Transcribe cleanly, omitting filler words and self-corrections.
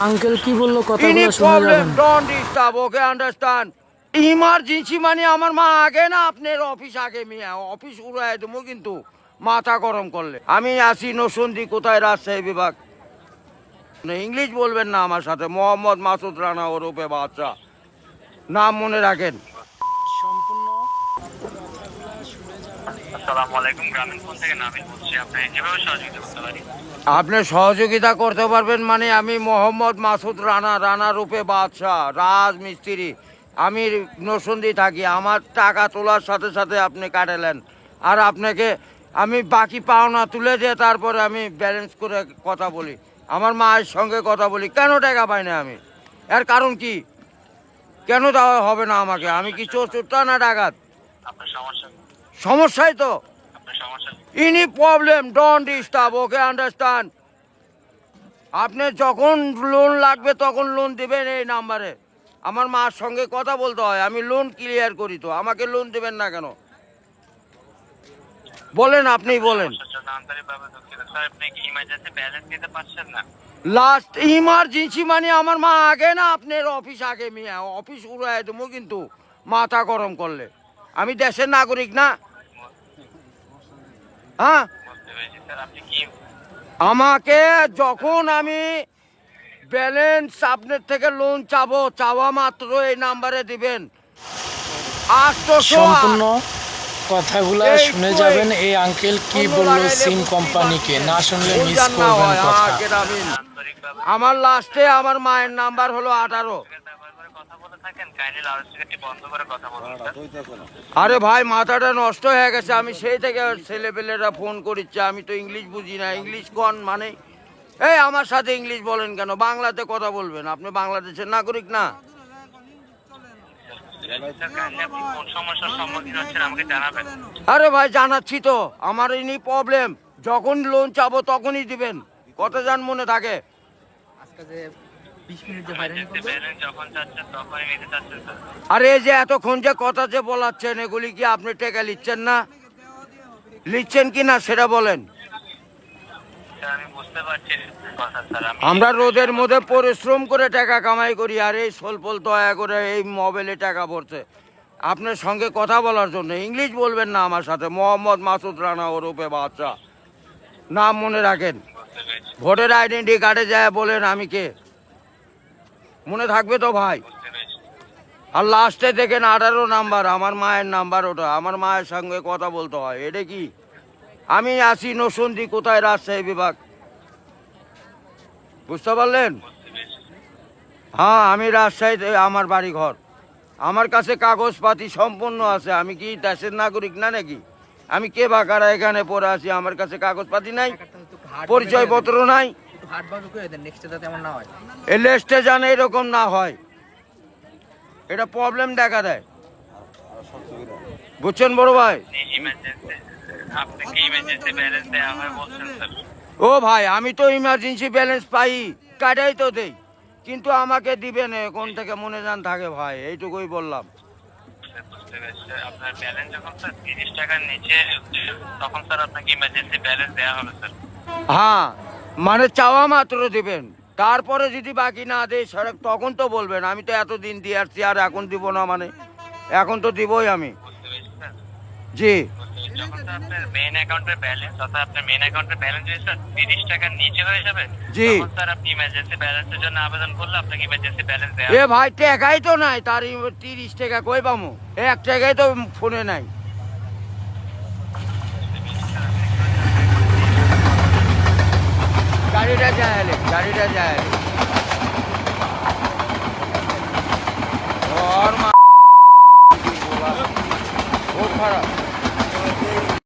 Uncle কি বললো কথাগুলো Any শুনে problem, যাবেন। don't disturb, okay, understand? Emergency মানে আমার মা আগে না আপনার অফিস আগে মিয়া অফিস উড়াই দেবো কিন্তু মাথা গরম করলে আমি আসি নসন্দি কোথায় রাজশাহী বিভাগ ইংলিশ বলবেন না আমার সাথে মোহাম্মদ মাসুদ রানা ওরফে বাদশা নাম মনে রাখেন সম্পূর্ণ আসসালামু আলাইকুম গ্রামীণ ফোন থেকে নাবিল বলছি আপনি কিভাবে সহযোগিতা করতে পারি আপনি সহযোগিতা করতে পারবেন মানে আমি মোহাম্মদ মাসুদ রানা রূপে বাদশাহ রাজমিস্ত্রি আমি নসন্দি থাকি আমার টাকা তোলার সাথে সাথে আপনি কাটালেন আর আপনাকে আমি বাকি পাওনা তুলে দিয়ে তারপরে আমি ব্যালেন্স করে কথা বলি আমার মায়ের সঙ্গে কথা বলি কেন টাকা পাই না আমি এর কারণ কি কেন দেওয়া হবে না আমাকে আমি কি চোরটা না ডাকাত আপনার সমস্যা সমস্যাই তো আপনার সমস্যা any problem don't disturb okay understand আপনি যখন লোন লাগবে তখন লোন দেবেন এই নাম্বারে আমার মার সঙ্গে কথা বলতে হয় আমি লোন ক্লিয়ার করি তো আমাকে লোন দেবেন না কেন বলেন আপনিই বলেন সমস্যার জন্য আন্তরিকভাবে দুঃখিত স্যার আপনি কি ইমার্জেন্সি ব্যালেন্স দিতে পারছেন না লাস্ট ইমার্জেন্সি মানে আমার মা আগে না আপনার অফিস আগে মিয়া অফিস উড়াই দেবো কিন্তু মাথা গরম করলে আমি দেশের নাগরিক না হ্যাঁ বুঝতে পেরেছি স্যার আপনি কি আমাকে যখন আমি ব্যালেন্স আপনার থেকে লোন চাবো চাওয়া মাত্র এই নাম্বারে দিবেন 800 সম্পূর্ণ কথাগুলা এই শুনে তো যাবেন এই আঙ্কেল কি অন্য বললো লাগাইলে সিম বুঝতেই কোম্পানিকে পারছেন। না শুনলে মিস বুঝছেন না করবেন হয়, কথা গ্রামীণ। আন্তরিকভাবে আমার লাস্টে আমার মায়ের নাম্বার হলো 18 ব্যবহার করে কথা বলে থাকেন কাইন্ডলি লাউডস্পিকারটি বন্ধ করে কথা বলুন স্যার আরে ভাই মাথাটা নষ্ট হয়ে গেছে আমি সেই থেকে ছেলেপেলেরা ফোন করিচ্ছে আমি তো ইংলিশ বুঝি না ইংলিশ কোন মানে এই আমার সাথে ইংলিশ বলেন কেন বাংলাতে কথা বলবেন আপনি বাংলাদেশের নাগরিক না স্যার কাইন্ডলি আপনি কোন সমস্যার সম্মুখীন হচ্ছেন আমাকে জানাবেন আরে ভাই জানাচ্ছি তো আমার ইনি প্রবলেম যখন লোন চাবো তখনই দিবেন কত জান মনে থাকে ইমার্জেন্সি ব্যালেন্স যখন চাচ্ছেন তখনই নিতে চাচ্ছেন স্যার আরে এই যে এতক্ষণ যে কথা যে বলাচ্ছেন এগুলি কি আপনি টেকা লিখছেন না লিখছেন কি না সেটা বলেন স্যার আমি বুঝতে পারছি কথা স্যার আমি আমরা রোদের মধ্যে পরিশ্রম করে টাকা কামাই করি আর এই সোলপল দয়া করে এই মোবাইলে টাকা পড়ছে আপনার সঙ্গে কথা বলার জন্য ইংলিশ বলবেন না আমার সাথে মোহাম্মদ মাসুদ রানা ওরফে বাদশা নাম মনে রাখেন বুঝতে পেরেছি ভোটার আইডেন্টি কার্ডে যায় বলেন আমি কে মনে থাকবে তো ভাই বুঝতে পেরেছি আর লাস্টে দেখেন 18 নাম্বার আমার মায়ের নাম্বার ওটা আমার মায়ের সঙ্গে কথা বলতে হয় এটা কি আমি আসি নসন্দি কোথায় রাজশাহী বিভাগ বুঝতে পারলেন বুঝতে পেরেছি হ্যাঁ আমি রাজশাহীতে আমার বাড়ি ঘর আমার কাছে কাগজপাতি সম্পূর্ণ আছে আমি কি দেশের নাগরিক না নাকি আমি কে বাকারা এখানে পড়ে আছি আমার কাছে কাগজপাতি নাই পরিচয়পত্র নাই এই লিস্টে জানে এরকম না হয় এটা প্রবলেম দেখা দেয় বুঝছেন বড় ভাই ইমার্জেন্সি আপনাকে ইমার্জেন্সি ব্যালেন্স দেওয়া হয় বলছেন স্যার ও ভাই আমি তো ইমার্জেন্সি ব্যালেন্স পাই কাটাই তো দেই কিন্তু আমাকে দিবেন কোন থেকে মনে যান থাকে ভাই এইটুকুই বললাম স্যার বুঝতে পেরেছি স্যার আপনার ব্যালেন্স যখন স্যার 30 টাকার নিচে তখন স্যার আপনাকে ইমার্জেন্সি ব্যালেন্স দেওয়া হবে স্যার হ্যাঁ মানে চাওয়া মাত্র দিবেন তারপরে যদি বাকি না দেয় সড়ক তখন তো বলবেন আমি তো এতদিন দিয়ে আসছি আর এখন দিব না মানে এখন তো দিবই আমি বুঝতে পেরেছি স্যার জি যখন স্যার আপনার মেইন অ্যাকাউন্টের ব্যালেন্স অর্থাৎ আপনার মেইন অ্যাকাউন্টের ব্যালেন্স যদি স্যার 30 টাকার নিচে হয়ে যাবে জি। তখন স্যার আপনি ইমার্জেন্সি ব্যালেন্সের জন্য আবেদন করলে আপনাকে ইমার্জেন্সি ব্যালেন্স দেওয়া এ ভাই টাকাই তো নাই তার 30 টাকা কই পামু 1 টাকাই তো ফোনে নাই গাড়িটা যায় গাড়িটা যায়